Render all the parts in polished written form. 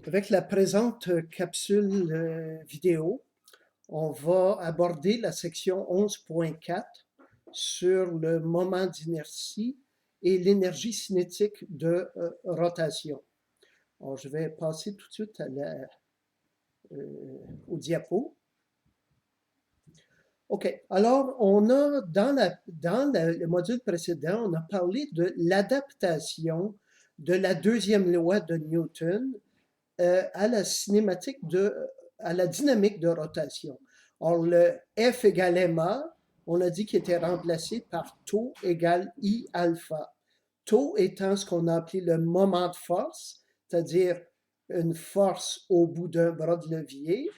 Avec la présente capsule vidéo, on va aborder la section 11.4 sur le moment d'inertie et l'énergie cinétique de rotation. Alors, je vais passer tout de suite au diapo. OK. Alors, on a le module précédent, on a parlé de l'adaptation de la deuxième loi de Newton à la à la dynamique de rotation. Or, le F égale ma, on a dit qu'il était remplacé par tau égale I alpha. Tau étant ce qu'on a appelé le moment de force, c'est-à-dire une force au bout d'un bras de levier,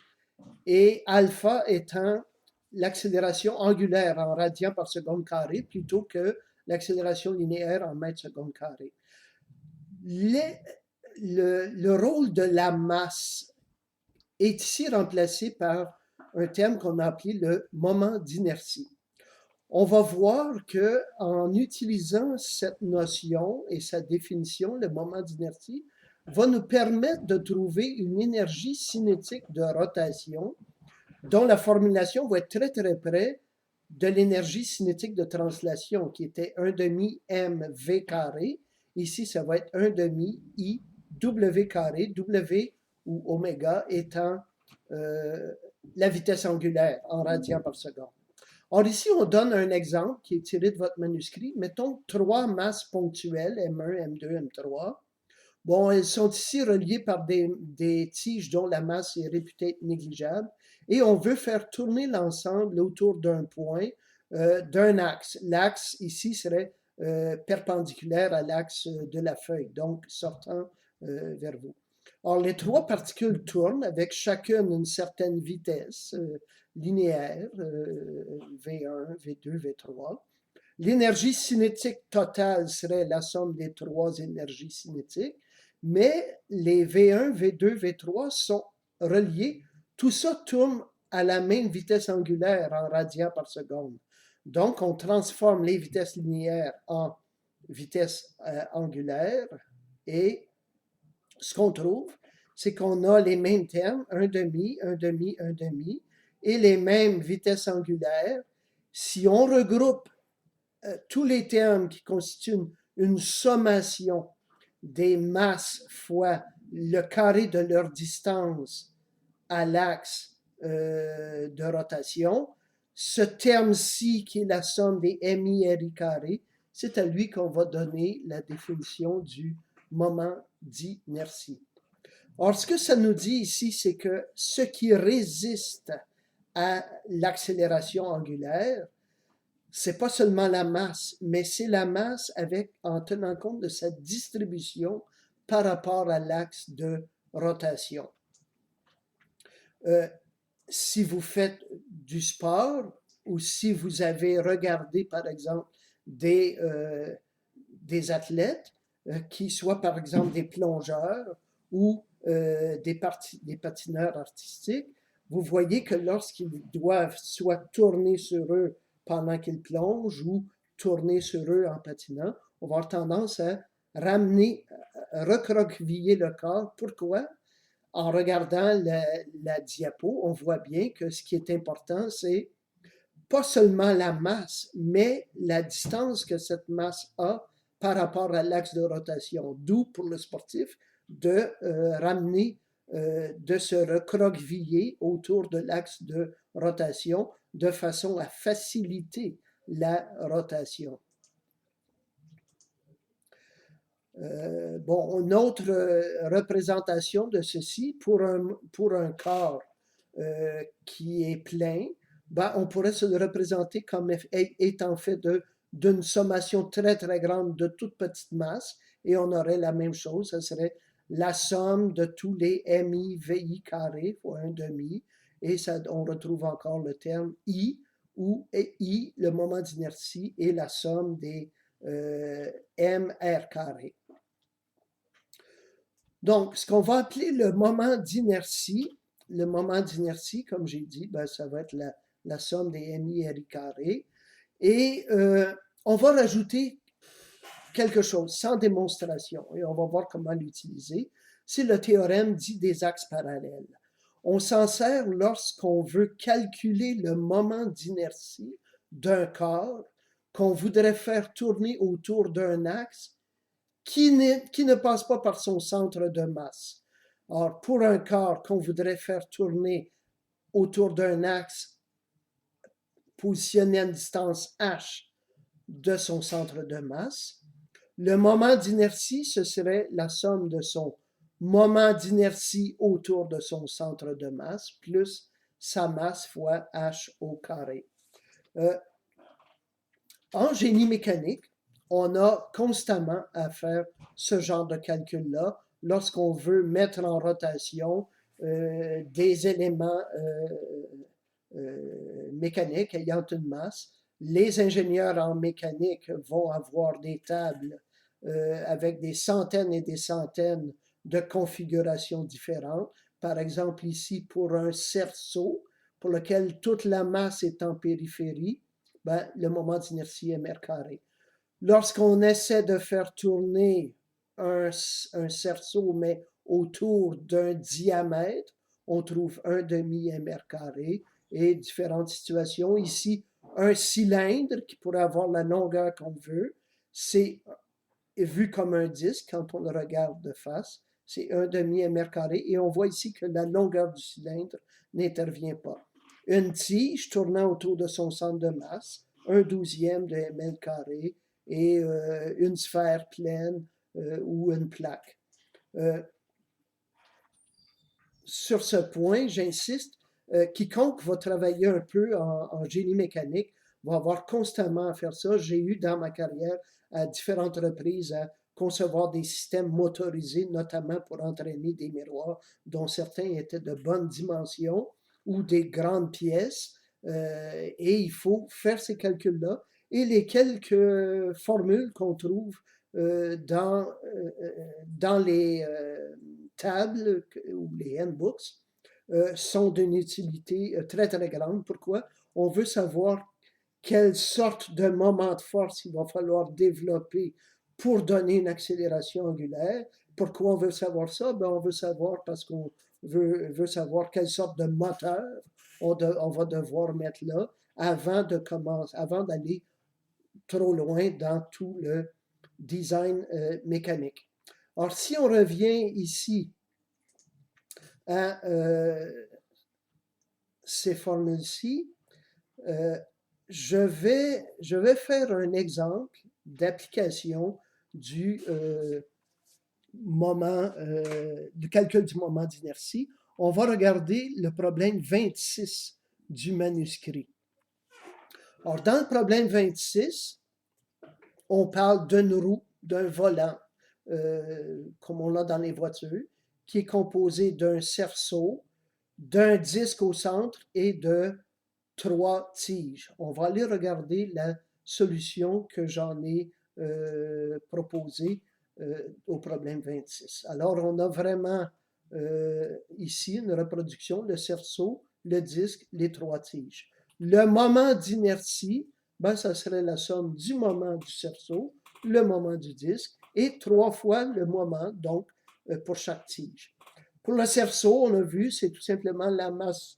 et alpha étant l'accélération angulaire en radians par seconde carré plutôt que l'accélération linéaire en mètres seconde carré. Le rôle de la masse est ici remplacé par un terme qu'on a appelé le moment d'inertie. On va voir que en utilisant cette notion et sa définition, le moment d'inertie va nous permettre de trouver une énergie cinétique de rotation dont la formulation va être très très près de l'énergie cinétique de translation qui était 1 demi mv carré. Ici, ça va être 1 demi I W carré, W ou oméga étant la vitesse angulaire en radians par seconde. Or, ici, on donne un exemple qui est tiré de votre manuscrit. Mettons trois masses ponctuelles, M1, M2, M3. Bon, elles sont ici reliées par des tiges dont la masse est réputée être négligeable et on veut faire tourner l'ensemble autour d'un point, d'un axe. L'axe ici serait perpendiculaire à l'axe de la feuille, donc sortant vers vous. Or, les trois particules tournent avec chacune une certaine vitesse linéaire, V1, V2, V3. L'énergie cinétique totale serait la somme des trois énergies cinétiques, mais les V1, V2, V3 sont reliés. Tout ça tourne à la même vitesse angulaire en radians par seconde. Donc, on transforme les vitesses linéaires en vitesse angulaire et ce qu'on trouve, c'est qu'on a les mêmes termes, un demi, un demi, un demi, et les mêmes vitesses angulaires. Si on regroupe tous les termes qui constituent une sommation des masses fois le carré de leur distance à l'axe de rotation, ce terme-ci, qui est la somme des mi ri carré, c'est à lui qu'on va donner la définition du moment d'inertie. Or, ce que ça nous dit ici, c'est que ce qui résiste à l'accélération angulaire, c'est pas seulement la masse, mais c'est la masse en tenant compte de sa distribution par rapport à l'axe de rotation. Si vous faites du sport ou si vous avez regardé, par exemple, des athlètes qui soient, par exemple, des plongeurs ou des patineurs artistiques, vous voyez que lorsqu'ils doivent soit tourner sur eux pendant qu'ils plongent ou tourner sur eux en patinant, on va avoir tendance à ramener, recroqueviller le corps. Pourquoi? En regardant la diapo, on voit bien que ce qui est important, c'est pas seulement la masse, mais la distance que cette masse a par rapport à l'axe de rotation. D'où pour le sportif de ramener, de se recroqueviller autour de l'axe de rotation de façon à faciliter la rotation. Bon, une autre représentation de ceci pour un corps qui est plein, ben, on pourrait se le représenter comme étant fait d'une sommation très très grande de toutes petites masses et on aurait la même chose, ça serait la somme de tous les mi vi carré fois un demi et ça, on retrouve encore le terme I où I, le moment d'inertie, est la somme des mr carré. Donc, ce qu'on va appeler le moment d'inertie, comme j'ai dit, ben, ça va être la somme des mi ri carré. Et on va rajouter quelque chose sans démonstration et on va voir comment l'utiliser. C'est le théorème dit des axes parallèles. On s'en sert lorsqu'on veut calculer le moment d'inertie d'un corps qu'on voudrait faire tourner autour d'un axe qui ne passe pas par son centre de masse. Or, pour un corps qu'on voudrait faire tourner autour d'un axe positionné à une distance h de son centre de masse, le moment d'inertie, ce serait la somme de son moment d'inertie autour de son centre de masse plus sa masse fois h au carré. En génie mécanique, on a constamment à faire ce genre de calcul-là lorsqu'on veut mettre en rotation des éléments mécaniques ayant une masse. Les ingénieurs en mécanique vont avoir des tables avec des centaines et des centaines de configurations différentes. Par exemple, ici, pour un cerceau, pour lequel toute la masse est en périphérie, ben, le moment d'inertie est mètre carré. Lorsqu'on essaie de faire tourner un cerceau, mais autour d'un diamètre, on trouve 1/2 mètre carré et différentes situations. Ici, un cylindre qui pourrait avoir la longueur qu'on veut, c'est vu comme un disque quand on le regarde de face, c'est 1/2 mètre carré et on voit ici que la longueur du cylindre n'intervient pas. Une tige tournant autour de son centre de masse, 1/12 de mètre carré et une sphère pleine ou une plaque. Sur ce point, j'insiste, quiconque va travailler un peu en génie mécanique va avoir constamment à faire ça. J'ai eu dans ma carrière à différentes reprises à concevoir des systèmes motorisés, notamment pour entraîner des miroirs dont certains étaient de bonne dimension ou des grandes pièces. Et il faut faire ces calculs-là. Et les quelques formules qu'on trouve dans les tables ou les handbooks sont d'une utilité très très grande. Pourquoi? On veut savoir quelle sorte de moment de force il va falloir développer pour donner une accélération angulaire. Pourquoi on veut savoir ça? Ben, on veut savoir parce qu'on veut savoir quelle sorte de moteur on va devoir mettre là avant d'aller trop loin dans tout le design mécanique. Alors, si on revient ici à ces formules-ci, je vais faire un exemple d'application du du calcul du moment d'inertie. On va regarder le problème 26 du manuscrit. Alors, dans le problème 26, on parle d'une roue, d'un volant, comme on l'a dans les voitures, qui est composé d'un cerceau, d'un disque au centre et de 3 tiges. On va aller regarder la solution que j'en ai proposée au problème 26. Alors, on a vraiment ici une reproduction, le cerceau, le disque, les 3 tiges. Le moment d'inertie, ben, ça serait la somme du moment du cerceau, le moment du disque, et 3 fois le moment, donc, pour chaque tige. Pour le cerceau, on a vu, c'est tout simplement la masse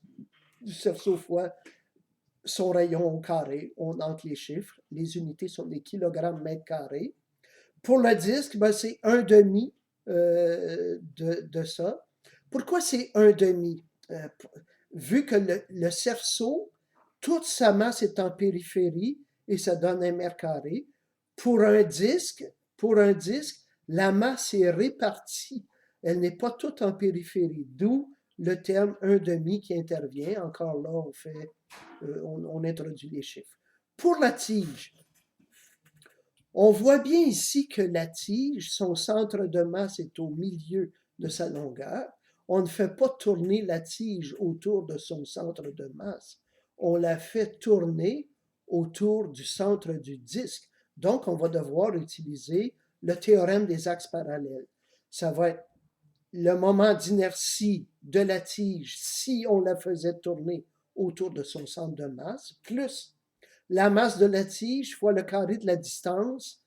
du cerceau fois son rayon au carré. On entre les chiffres. Les unités sont des kilogrammes mètres carrés. Pour le disque, ben, c'est 1/2 de ça. Pourquoi c'est 1/2? Vu que le cerceau, toute sa masse est en périphérie et ça donne 1 mètre carré. Pour un disque, la masse est répartie. Elle n'est pas toute en périphérie, d'où le terme 1/2 qui intervient. Encore là, on introduit les chiffres. Pour la tige, on voit bien ici que la tige, son centre de masse est au milieu de sa longueur. On ne fait pas tourner la tige autour de son centre de masse. On la fait tourner autour du centre du disque. Donc, on va devoir utiliser le théorème des axes parallèles. Ça va être le moment d'inertie de la tige si on la faisait tourner autour de son centre de masse, plus la masse de la tige fois le carré de la distance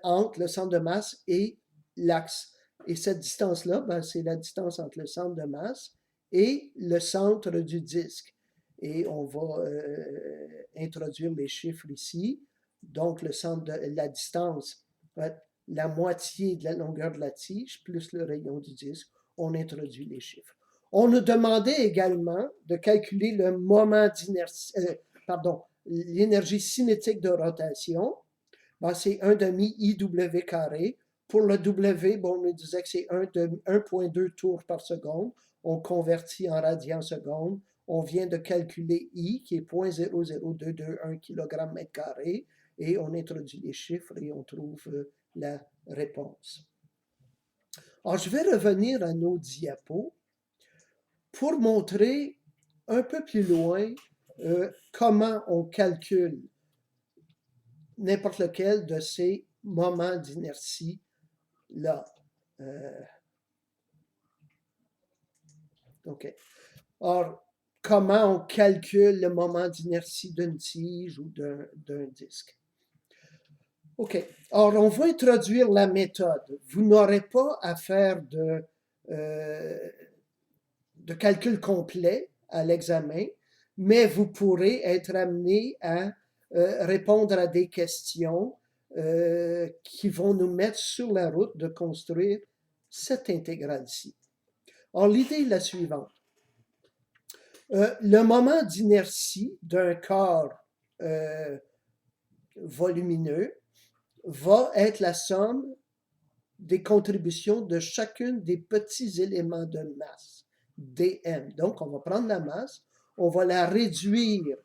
entre le centre de masse et l'axe Et cette distance-là, ben, c'est la distance entre le centre de masse et le centre du disque. Et on va introduire les chiffres ici. Donc, le centre de la distance va être la moitié de la longueur de la tige plus le rayon du disque. On introduit les chiffres. On nous demandait également de calculer le moment d'inertie, pardon, l'énergie cinétique de rotation. Ben, c'est 1 demi IW carré. Pour le W, bon, on nous disait que c'est 1,2 tours par seconde. On convertit en radians seconde. On vient de calculer I, qui est 0,00221 kg mètre carré, et on introduit les chiffres et on trouve la réponse. Alors, je vais revenir à nos diapos pour montrer un peu plus loin comment on calcule n'importe lequel de ces moments d'inertie-là. OK. Alors, comment on calcule le moment d'inertie d'une tige ou d'un disque? OK. Alors, on va introduire la méthode. Vous n'aurez pas à faire de calcul complet à l'examen, mais vous pourrez être amené à répondre à des questions qui vont nous mettre sur la route de construire cette intégrale-ci. Alors, l'idée est la suivante. Le moment d'inertie d'un corps volumineux va être la somme des contributions de chacune des petits éléments de masse, dm. Donc, on va prendre la masse, on va la réduire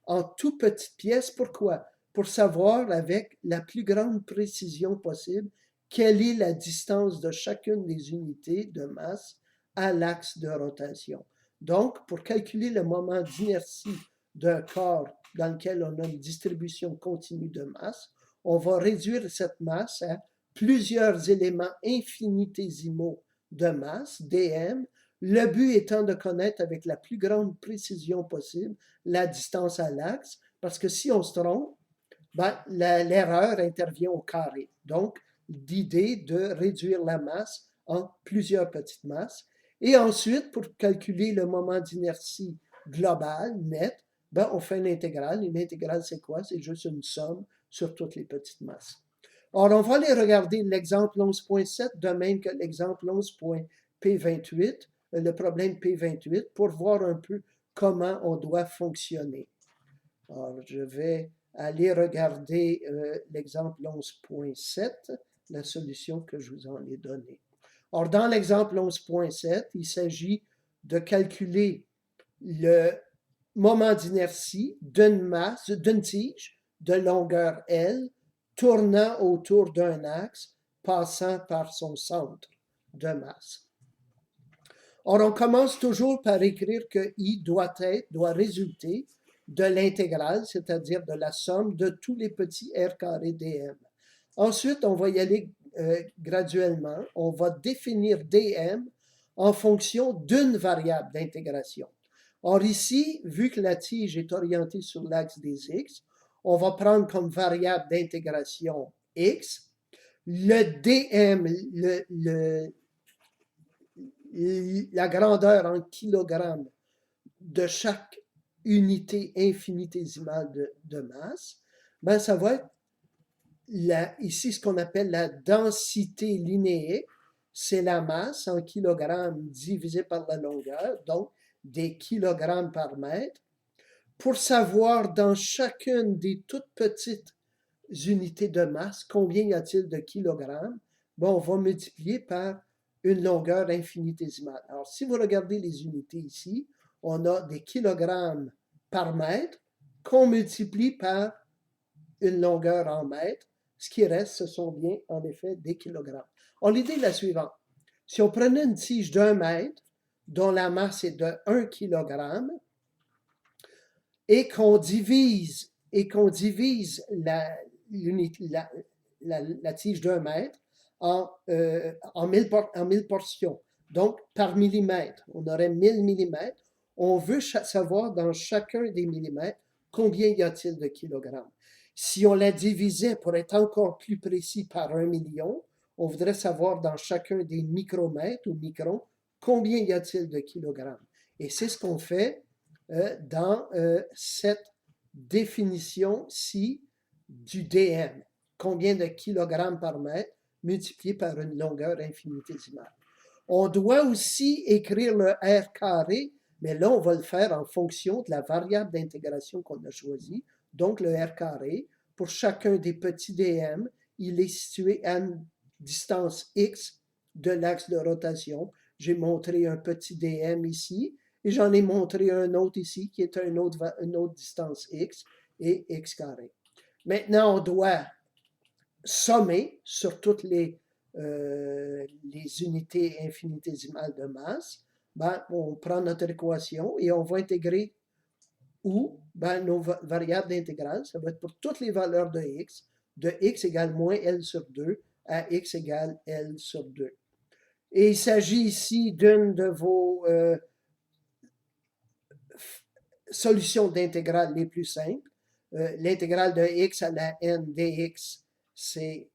en tout petites pièces. Pourquoi? Pour savoir avec la plus grande précision possible quelle est la distance de chacune des unités de masse à l'axe de rotation. Donc, pour calculer le moment d'inertie d'un corps dans lequel on a une distribution continue de masse, on va réduire cette masse à plusieurs éléments infinitésimaux de masse, dm, le but étant de connaître avec la plus grande précision possible la distance à l'axe, parce que si on se trompe, ben, l'erreur intervient au carré. Donc, l'idée de réduire la masse en plusieurs petites masses. Et ensuite, pour calculer le moment d'inertie global, net, ben, on fait une intégrale. Une intégrale, c'est quoi? C'est juste une somme sur toutes les petites masses. Alors, on va aller regarder l'exemple 11.7, de même que l'exemple 11.P28, le problème P28, pour voir un peu comment on doit fonctionner. Alors, je vais aller regarder l'exemple 11.7, la solution que je vous en ai donnée. Alors, dans l'exemple 11.7, il s'agit de calculer le moment d'inertie d'une masse, d'une tige de longueur L, tournant autour d'un axe, passant par son centre de masse. Or, on commence toujours par écrire que I doit résulter de l'intégrale, c'est-à-dire de la somme de tous les petits r carré dm. Ensuite, on va y aller graduellement. On va définir dm en fonction d'une variable d'intégration. Or ici, vu que la tige est orientée sur l'axe des x, on va prendre comme variable d'intégration x. Le dm, la grandeur en kilogrammes de chaque unité infinitésimale de masse, ben ça va être ici ce qu'on appelle la densité linéaire. C'est la masse en kilogrammes divisé par la longueur, donc des kilogrammes par mètre. Pour savoir dans chacune des toutes petites unités de masse combien y a-t-il de kilogrammes, bon, on va multiplier par une longueur infinitésimale. Alors, si vous regardez les unités ici, on a des kilogrammes par mètre qu'on multiplie par une longueur en mètres. Ce qui reste, ce sont bien, en effet, des kilogrammes. Alors, l'idée est la suivante. Si on prenait une tige d'1 mètre, dont la masse est de 1 kg, et qu'on divise la tige d'1 mètre en 1000 portions, donc par millimètre. On aurait 1000 millimètres. On veut savoir dans chacun des millimètres combien y a-t-il de kilogrammes. Si on la divisait pour être encore plus précis par 1 million, on voudrait savoir dans chacun des micromètres ou microns, combien y a-t-il de kilogrammes. Et c'est ce qu'on fait dans cette définition-ci du DM. Combien de kilogrammes par mètre multiplié par une longueur infinitésimale. On doit aussi écrire le R carré, mais là, on va le faire en fonction de la variable d'intégration qu'on a choisie. Donc, le R carré, pour chacun des petits dm, il est situé à une distance x de l'axe de rotation. J'ai montré un petit dm ici, et j'en ai montré un autre ici, qui est une autre distance x, et x carré. Maintenant, on doit sommer sur toutes les unités infinitésimales de masse. Ben, on prend notre équation et on va intégrer où? Ben, nos variables d'intégrale, ça va être pour toutes les valeurs de x égale moins L sur 2 à x égale L sur 2. Et il s'agit ici d'une de vos solutions d'intégrale les plus simples. L'intégrale de x à la n dx, c'est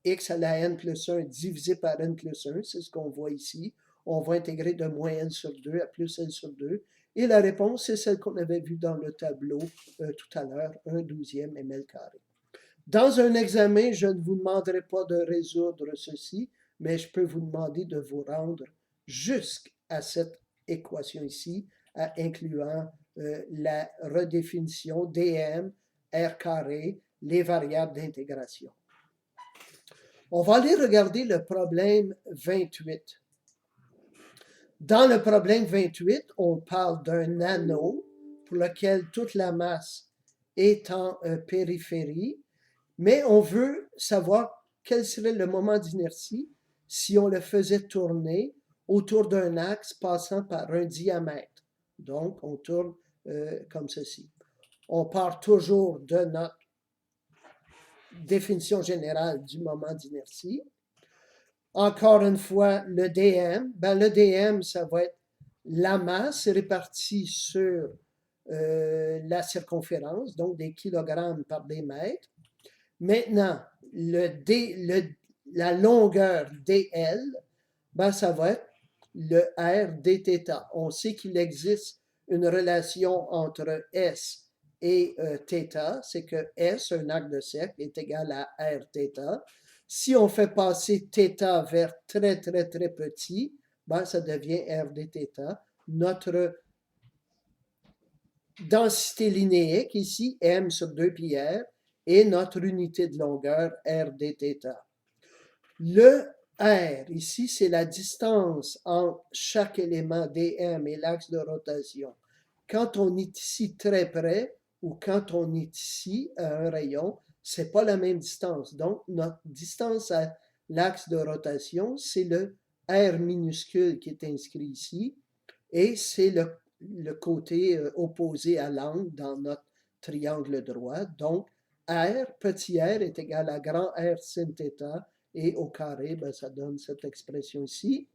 x à la n plus 1 divisé par n plus 1, c'est ce qu'on voit ici. On va intégrer de moins n sur 2 à plus n sur 2. Et la réponse, c'est celle qu'on avait vue dans le tableau tout à l'heure, 1/12 ml carré. Dans un examen, je ne vous demanderai pas de résoudre ceci, mais je peux vous demander de vous rendre jusqu'à cette équation ici, incluant la redéfinition dm, r carré, les variables d'intégration. On va aller regarder le problème 28. Dans le problème 28, on parle d'un anneau pour lequel toute la masse est en périphérie, mais on veut savoir quel serait le moment d'inertie si on le faisait tourner autour d'un axe passant par un diamètre. Donc, on tourne comme ceci. On part toujours de notre définition générale du moment d'inertie. Encore une fois, le dm, ben le dm, ça va être la masse répartie sur la circonférence, donc des kilogrammes par des mètres. Maintenant, la longueur dl, ben ça va être le r dθ. On sait qu'il existe une relation entre s et θ, c'est que s, un arc de cercle, est égal à r θ. Si on fait passer θ vers très, très, très petit, ben, ça devient r dθ. Notre densité linéique ici, m sur 2 pi r, et notre unité de longueur, r dθ. Le r, ici, c'est la distance entre chaque élément dm et l'axe de rotation. Quand on est ici très près, ou quand on est ici à un rayon, c'est pas la même distance. Donc, notre distance à l'axe de rotation, c'est le r minuscule qui est inscrit ici, et c'est le côté opposé à l'angle dans notre triangle droit. Donc, r, petit r, est égal à grand R sin θ, et au carré, ben, ça donne cette expression ici.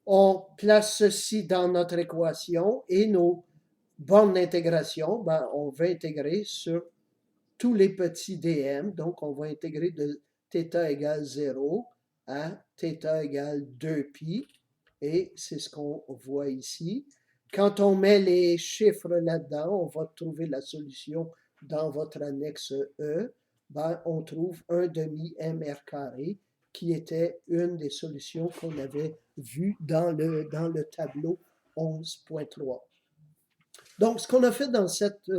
On place ceci dans notre équation, et nos bornes d'intégration, ben, on va intégrer sur tous les petits dm. Donc, on va intégrer de θ égale 0 à θ égale 2π. Et c'est ce qu'on voit ici. Quand on met les chiffres là-dedans, on va trouver la solution dans votre annexe E. Ben, on trouve 1/2 mr carré, qui était une des solutions qu'on avait vues dans le tableau 11.3. Donc, ce qu'on a fait dans cette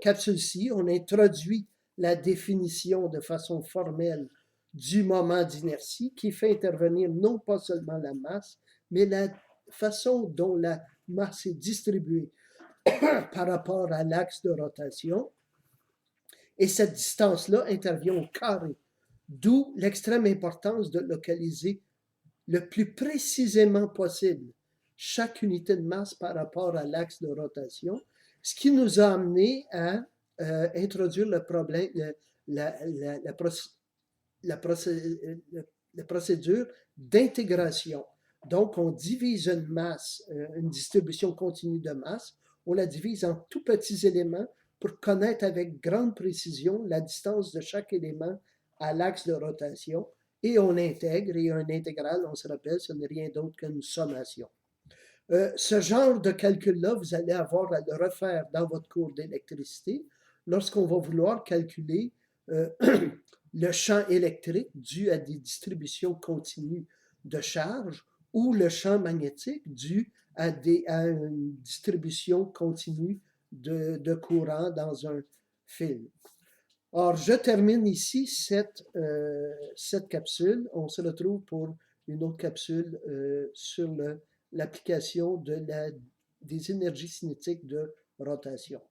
capsule-ci, on a introduit la définition de façon formelle du moment d'inertie qui fait intervenir non pas seulement la masse, mais la façon dont la masse est distribuée par rapport à l'axe de rotation. Et cette distance-là intervient au carré, d'où l'extrême importance de localiser le plus précisément possible chaque unité de masse par rapport à l'axe de rotation, ce qui nous a amené à introduire le problème, la procédure d'intégration. Donc, on divise une masse, une distribution continue de masse, on la divise en tout petits éléments pour connaître avec grande précision la distance de chaque élément à l'axe de rotation. et on intègre, et un intégral, on se rappelle, ce n'est rien d'autre qu'une sommation. Ce genre de calcul-là, vous allez avoir à le refaire dans votre cours d'électricité lorsqu'on va vouloir calculer le champ électrique dû à des distributions continues de charge ou le champ magnétique dû à une distribution continue de courant dans un fil. Or, je termine ici cette capsule. On se retrouve pour une autre capsule sur l'application des énergies cinétiques de rotation.